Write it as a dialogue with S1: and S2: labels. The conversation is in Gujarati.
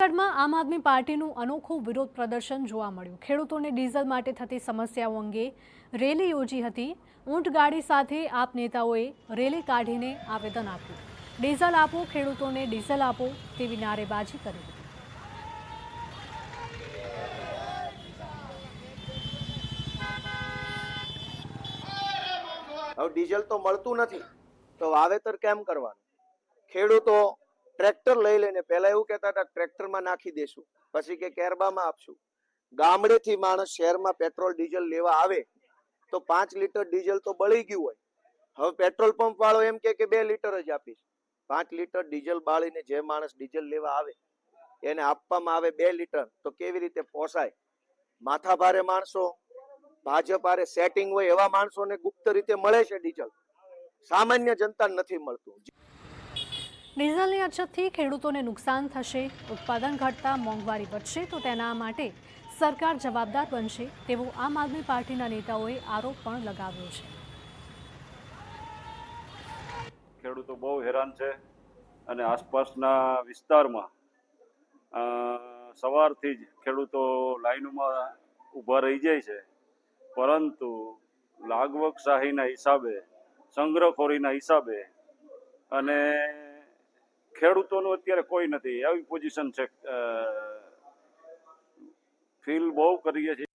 S1: જૂનાગઢમાં આમ આદમી પાર્ટીનું અનોખું વિરોધ પ્રદર્શન જોવા મળ્યું। ખેડૂતોને ડીઝલ માટે થતી સમસ્યાઓ અંગે રેલી યોજી હતી। ઊંટગાડી સાથે આપ નેતાઓએ રેલી કાઢીને આવેદન આપ્યું। ડીઝલ આપો, ખેડૂતોને ડીઝલ આપો તેવી નારેબાજી કરી હતી।
S2: હવે ડીઝલ તો મળતું નથી તો વાવેતર કેમ કરવાનું? ખેડૂતો ટ્રેક્ટર લઈ લઈને પહેલા એવું કહેતા હતા ટ્રેક્ટરમાં નાખી દેશું, પછી કે કેરબામાં આપશું। ગામડેથી માણસ શહેરમાં પેટ્રોલ ડીઝલ લેવા આવે તો 5 લીટર ડીઝલ તો બળી ગયું હોય। હવે પેટ્રોલ પંપ વાળો એમ કે 2 લીટર જ આપીશ। 5 લીટર ડીઝલ બાળીને જે માણસ ડીઝલ લેવા આવે એને આપવામાં આવે 2 લીટર, તો કેવી રીતે પોસાય? માથાભારે માણસો, ભાજપ હારે સેટિંગ હોય એવા માણસોને ગુપ્ત રીતે મળે છે ડીઝલ, સામાન્ય જનતા નથી મળતું।
S1: ડીઝલની અછતથી ખેડૂતોને નુકસાન થશે, ઉત્પાદન ઘટતા મોંઘવારી વધશે તો તેના માટે સરકાર જવાબદાર બનશે તેવો આમ આદમી પાર્ટીના નેતાઓએ આરોપ પણ લગાવ્યો છે।
S3: ખેડૂતો બહુ હેરાન છે અને આસપાસના વિસ્તારમાં સવારથી જ ખેડૂતો લાઈનોમાં ઊભા રહી જાય છે, પરંતુ લાગવકશાહીના હિસાબે, સંગ્રહખોરીના હિસાબે અને ખેડૂતોનું અત્યારે કોઈ નથી, આવી પોઝિશન છે। ફીલ બહુ કરીએ છીએ।